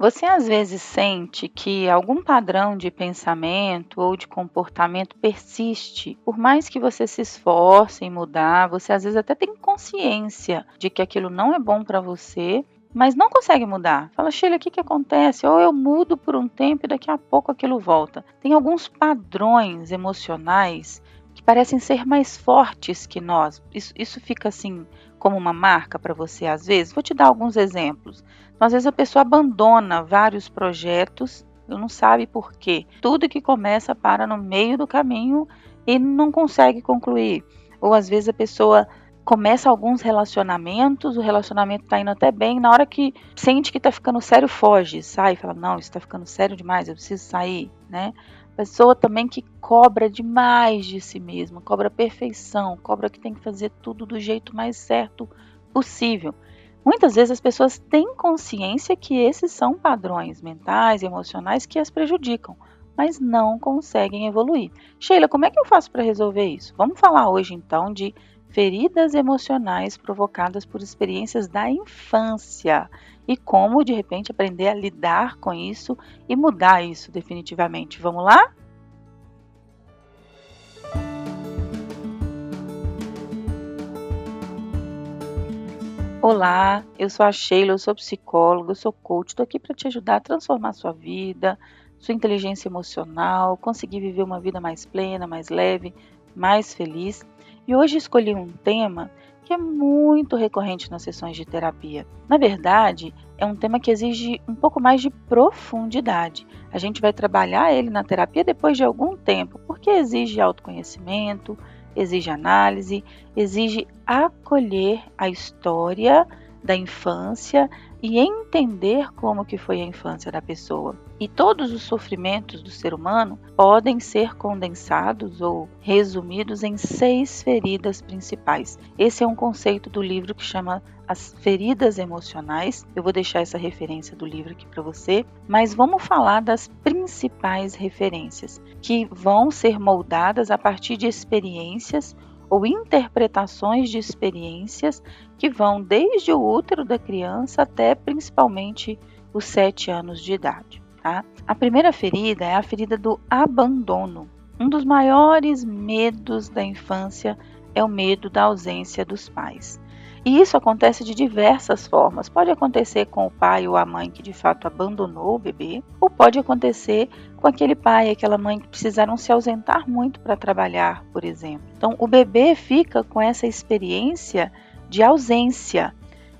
Você às vezes sente que algum padrão de pensamento ou de comportamento persiste, por mais que você se esforce em mudar, você às vezes até tem consciência de que aquilo não é bom para você, mas não consegue mudar. Fala: "Sheila, o que que acontece?" Ou eu mudo por um tempo e daqui a pouco aquilo volta. Tem alguns padrões emocionais que parecem ser mais fortes que nós. Isso fica assim como uma marca para você às vezes? Vou te dar alguns exemplos. Então, às vezes a pessoa abandona vários projetos e não sabe por quê. Tudo que começa para no meio do caminho e não consegue concluir. Ou às vezes a pessoa começa alguns relacionamentos, o relacionamento está indo até bem, na hora que sente que está ficando sério, foge, sai, fala: "Não, isso está ficando sério demais, eu preciso sair", né. Pessoa também que cobra demais de si mesma, cobra perfeição, cobra que tem que fazer tudo do jeito mais certo possível. Muitas vezes as pessoas têm consciência que esses são padrões mentais e emocionais que as prejudicam, mas não conseguem evoluir. Sheila, como é que eu faço para resolver isso? Vamos falar hoje então de feridas emocionais provocadas por experiências da infância e como de repente aprender a lidar com isso e mudar isso definitivamente. Vamos lá? Olá, eu sou a Sheila, eu sou psicóloga, eu sou coach, estou aqui para te ajudar a transformar sua vida, sua inteligência emocional, conseguir viver uma vida mais plena, mais leve, mais feliz. E hoje escolhi um tema que é muito recorrente nas sessões de terapia. Na verdade, é um tema que exige um pouco mais de profundidade. A gente vai trabalhar ele na terapia depois de algum tempo, porque exige autoconhecimento, exige análise, exige acolher a história da infância e entender como que foi a infância da pessoa. E todos os sofrimentos do ser humano podem ser condensados ou resumidos em 6 feridas principais. Esse é um conceito do livro que chama As Feridas Emocionais. Eu vou deixar essa referência do livro aqui para você, mas vamos falar das principais referências que vão ser moldadas a partir de experiências ou interpretações de experiências que vão desde o útero da criança até principalmente os 7 anos de idade. Tá? A primeira ferida é a ferida do abandono. Um dos maiores medos da infância é o medo da ausência dos pais. E isso acontece de diversas formas. Pode acontecer com o pai ou a mãe que de fato abandonou o bebê, ou pode acontecer com aquele pai e aquela mãe que precisaram se ausentar muito para trabalhar, por exemplo. Então, o bebê fica com essa experiência de ausência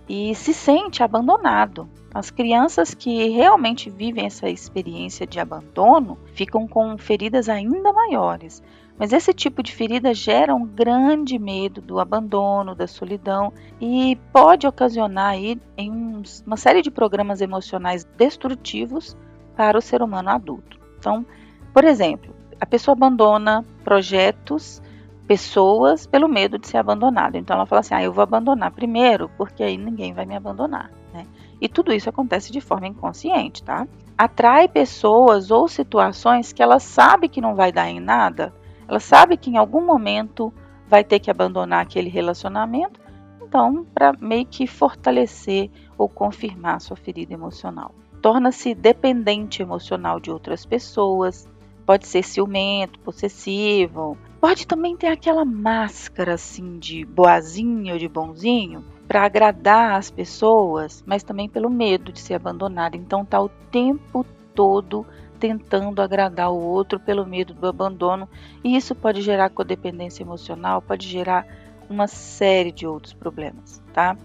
e se sente abandonado. As crianças que realmente vivem essa experiência de abandono ficam com feridas ainda maiores. Mas esse tipo de ferida gera um grande medo do abandono, da solidão e pode ocasionar aí em uma série de programas emocionais destrutivos para o ser humano adulto. Então, por exemplo, a pessoa abandona projetos, pessoas pelo medo de ser abandonada. Então ela fala assim: eu vou abandonar primeiro porque aí ninguém vai me abandonar, né? E tudo isso acontece de forma inconsciente, tá? Atrai pessoas ou situações que ela sabe que não vai dar em nada, ela sabe que em algum momento vai ter que abandonar aquele relacionamento, então para meio que fortalecer ou confirmar sua ferida emocional. Torna-se dependente emocional de outras pessoas, pode ser ciumento, possessivo, pode também ter aquela máscara assim de boazinho ou de bonzinho para agradar as pessoas, mas também pelo medo de ser abandonado. Então tá o tempo todo tentando agradar o outro pelo medo do abandono, e isso pode gerar codependência emocional, pode gerar uma série de outros problemas, tá?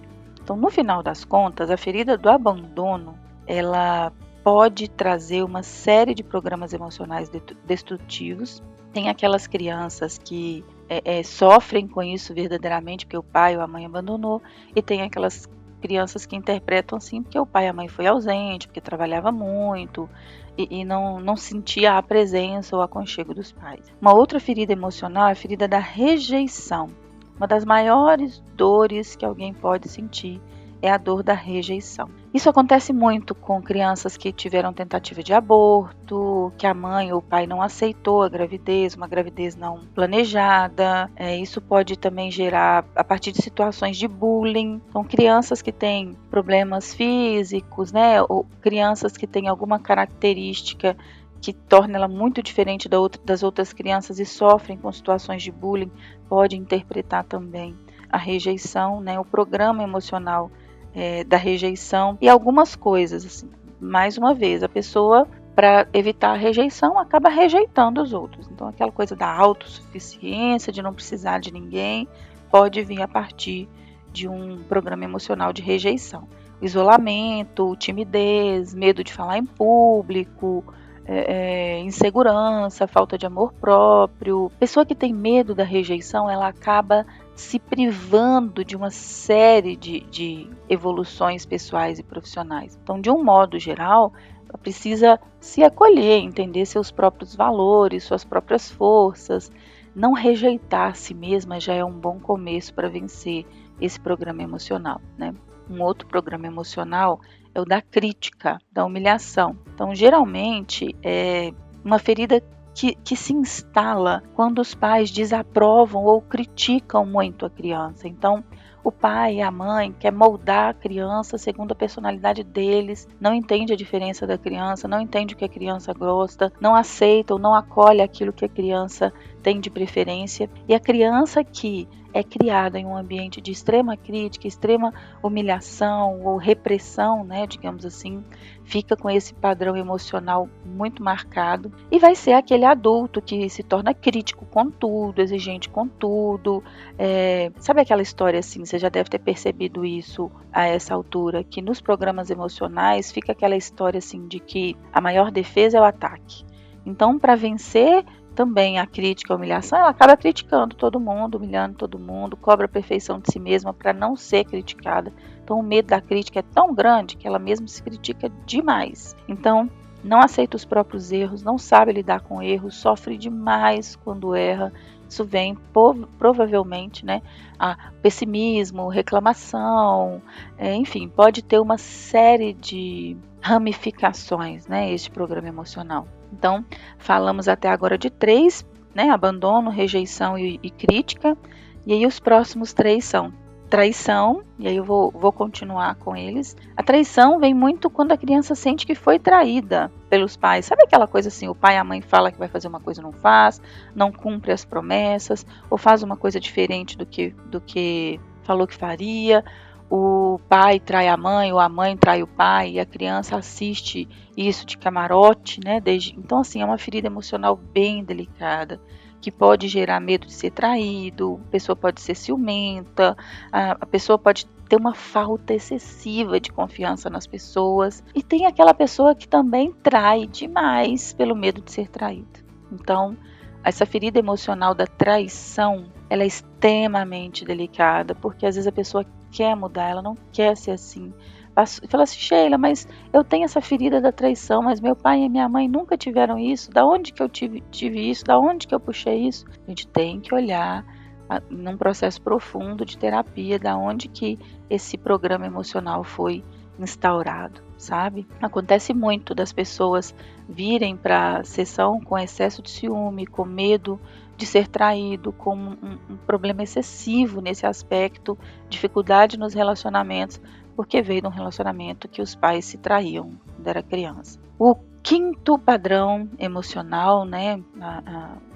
Então, no final das contas, a ferida do abandono, ela pode trazer uma série de programas emocionais destrutivos. Tem aquelas crianças que sofrem com isso verdadeiramente porque o pai ou a mãe abandonou, e tem aquelas crianças que interpretam assim porque o pai e a mãe foi ausente, porque trabalhava muito e não sentia a presença ou o aconchego dos pais. Uma outra ferida emocional é a ferida da rejeição. Uma das maiores dores que alguém pode sentir é a dor da rejeição. Isso acontece muito com crianças que tiveram tentativa de aborto, que a mãe ou o pai não aceitou a gravidez, uma gravidez não planejada. Isso pode também gerar a partir de situações de bullying. Então, crianças que têm problemas físicos, né, ou crianças que têm alguma característica que torna ela muito diferente das outras crianças e sofrem com situações de bullying, pode interpretar também a rejeição, né, o programa emocional da rejeição e algumas coisas, assim. Mais uma vez, a pessoa, para evitar a rejeição, acaba rejeitando os outros. Então, aquela coisa da autossuficiência, de não precisar de ninguém, pode vir a partir de um programa emocional de rejeição. O isolamento, timidez, medo de falar em público, insegurança, falta de amor próprio. Pessoa que tem medo da rejeição, ela acaba se privando de uma série de evoluções pessoais e profissionais. Então, de um modo geral, ela precisa se acolher, entender seus próprios valores, suas próprias forças. Não rejeitar a si mesma já é um bom começo para vencer esse programa emocional, né? Um outro programa emocional é o da crítica, da humilhação. Então, geralmente, é uma ferida que se instala quando os pais desaprovam ou criticam muito a criança. Então, o pai e a mãe quer moldar a criança segundo a personalidade deles, não entende a diferença da criança, não entende o que a criança gosta, não aceita ou não acolhe aquilo que a criança tem de preferência. E a criança que é criada em um ambiente de extrema crítica, extrema humilhação ou repressão, né, digamos assim, fica com esse padrão emocional muito marcado e vai ser aquele adulto que se torna crítico com tudo, exigente com tudo. Sabe aquela história assim, você já deve ter percebido isso a essa altura, que nos programas emocionais fica aquela história assim de que a maior defesa é o ataque. Então, para vencer também a crítica, a humilhação, ela acaba criticando todo mundo, humilhando todo mundo, cobra a perfeição de si mesma para não ser criticada. Então o medo da crítica é tão grande que ela mesma se critica demais. Então não aceita os próprios erros, não sabe lidar com erros, sofre demais quando erra. Isso vem provavelmente, né, a pessimismo, reclamação, enfim, pode ter uma série de ramificações, né, este programa emocional. Então, falamos até agora de 3, né, abandono, rejeição e crítica, e aí os próximos 3 são traição, e aí eu vou continuar com eles. A traição vem muito quando a criança sente que foi traída pelos pais. Sabe aquela coisa assim, o pai e a mãe falam que vai fazer uma coisa e não faz, não cumpre as promessas, ou faz uma coisa diferente do que falou que faria. O pai trai a mãe, ou a mãe trai o pai, e a criança assiste isso de camarote, né? Então, assim, é uma ferida emocional bem delicada, que pode gerar medo de ser traído, a pessoa pode ser ciumenta, a pessoa pode ter uma falta excessiva de confiança nas pessoas, e tem aquela pessoa que também trai demais pelo medo de ser traído. Então, essa ferida emocional da traição, ela é extremamente delicada, porque às vezes a pessoa quer mudar, ela não quer ser assim. Fala assim, Sheila, mas eu tenho essa ferida da traição, mas meu pai e minha mãe nunca tiveram isso. Da onde que eu tive isso? Da onde que eu puxei isso? A gente tem que olhar num processo profundo de terapia, da onde que esse programa emocional foi instaurado, sabe? Acontece muito das pessoas virem para a sessão com excesso de ciúme, com medo de ser traído, com um problema excessivo nesse aspecto, dificuldade nos relacionamentos, porque veio de um relacionamento que os pais se traíam quando era criança. O 5º padrão emocional, né,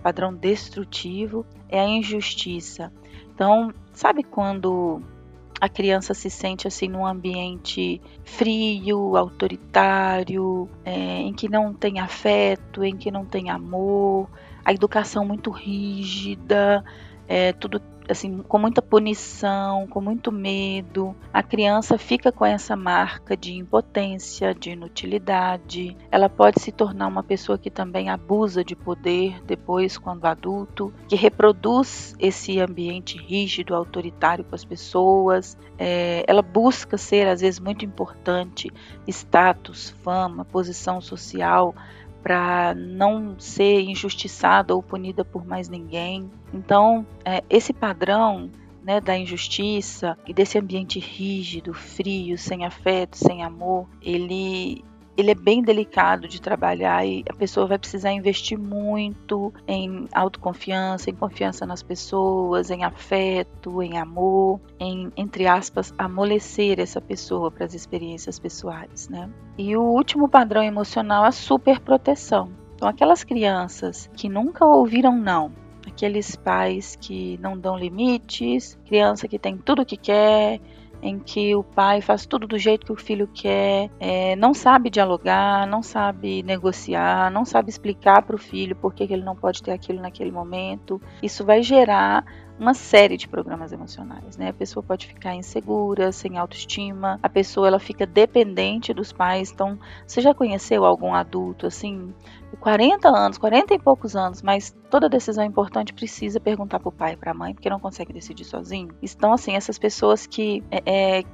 padrão destrutivo, é a injustiça. Então, sabe quando a criança se sente assim num ambiente frio, autoritário, em que não tem afeto, em que não tem amor, a educação muito rígida, tudo assim, com muita punição, com muito medo. A criança fica com essa marca de impotência, de inutilidade. Ela pode se tornar uma pessoa que também abusa de poder depois, quando adulto, que reproduz esse ambiente rígido, autoritário com as pessoas. Ela busca ser, às vezes, muito importante, status, fama, posição social, para não ser injustiçada ou punida por mais ninguém. Então, esse padrão, né, da injustiça e desse ambiente rígido, frio, sem afeto, sem amor, ele é bem delicado de trabalhar e a pessoa vai precisar investir muito em autoconfiança, em confiança nas pessoas, em afeto, em amor, em, entre aspas, amolecer essa pessoa para as experiências pessoais, né? E o último padrão emocional é a superproteção. Então, aquelas crianças que nunca ouviram não, aqueles pais que não dão limites, criança que tem tudo o que quer, em que o pai faz tudo do jeito que o filho quer, não sabe dialogar, não sabe negociar, não sabe explicar para o filho por que ele não pode ter aquilo naquele momento. Isso vai gerar uma série de problemas emocionais, né? A pessoa pode ficar insegura, sem autoestima, a pessoa ela fica dependente dos pais. Então, você já conheceu algum adulto assim, 40 anos, 40 e poucos anos, mas toda decisão importante precisa perguntar para o pai e para a mãe, porque não consegue decidir sozinho? Então, assim, essas pessoas que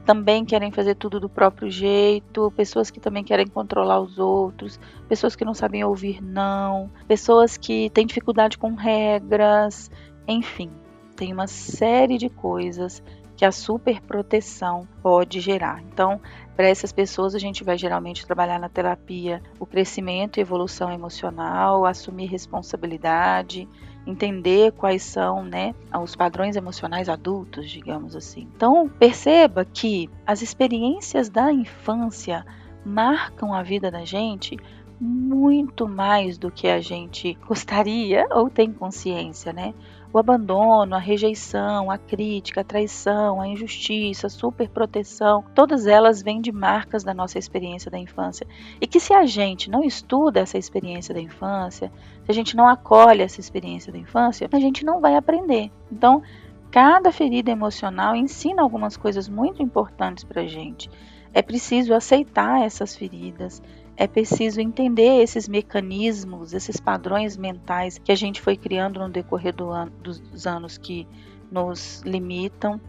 também querem fazer tudo do próprio jeito, pessoas que também querem controlar os outros, pessoas que não sabem ouvir não, pessoas que têm dificuldade com regras, enfim. Tem uma série de coisas que a superproteção pode gerar. Então, para essas pessoas, a gente vai geralmente trabalhar na terapia o crescimento e evolução emocional, assumir responsabilidade, entender quais são, né, os padrões emocionais adultos, digamos assim. Então, perceba que as experiências da infância marcam a vida da gente muito mais do que a gente gostaria ou tem consciência, né? O abandono, a rejeição, a crítica, a traição, a injustiça, a superproteção, todas elas vêm de marcas da nossa experiência da infância. E que se a gente não estuda essa experiência da infância, se a gente não acolhe essa experiência da infância, a gente não vai aprender. Então, cada ferida emocional ensina algumas coisas muito importantes para a gente. É preciso aceitar essas feridas, é preciso entender esses mecanismos, esses padrões mentais que a gente foi criando no decorrer dos anos que nos limitam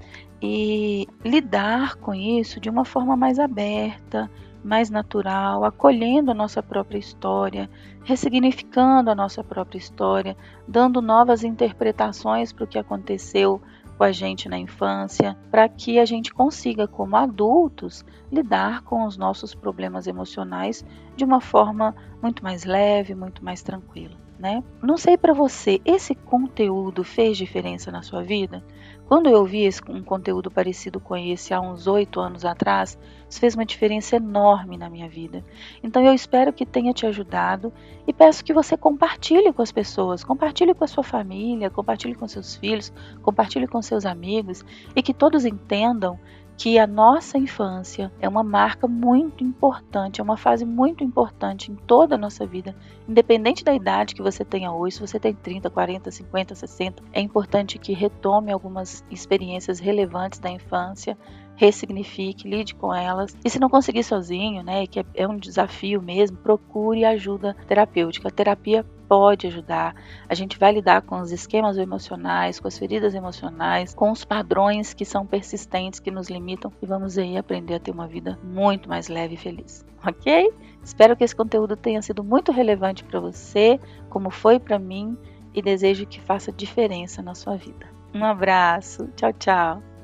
e lidar com isso de uma forma mais aberta, mais natural, acolhendo a nossa própria história, ressignificando a nossa própria história, dando novas interpretações para o que aconteceu com a gente na infância, para que a gente consiga, como adultos, lidar com os nossos problemas emocionais de uma forma muito mais leve, muito mais tranquila, né? Não sei para você, esse conteúdo fez diferença na sua vida? Quando eu vi um conteúdo parecido com esse há uns 8 anos atrás, isso fez uma diferença enorme na minha vida. Então eu espero que tenha te ajudado e peço que você compartilhe com as pessoas, compartilhe com a sua família, compartilhe com seus filhos, compartilhe com seus amigos e que todos entendam que a nossa infância é uma marca muito importante, é uma fase muito importante em toda a nossa vida, independente da idade que você tenha hoje, se você tem 30, 40, 50, 60, é importante que retome algumas experiências relevantes da infância, ressignifique, lide com elas. E se não conseguir sozinho, né, que é um desafio mesmo, procure ajuda terapêutica. A terapia pode ajudar. A gente vai lidar com os esquemas emocionais, com as feridas emocionais, com os padrões que são persistentes, que nos limitam e vamos aí aprender a ter uma vida muito mais leve e feliz, ok? Espero que esse conteúdo tenha sido muito relevante para você, como foi para mim, e desejo que faça diferença na sua vida. Um abraço, tchau, tchau!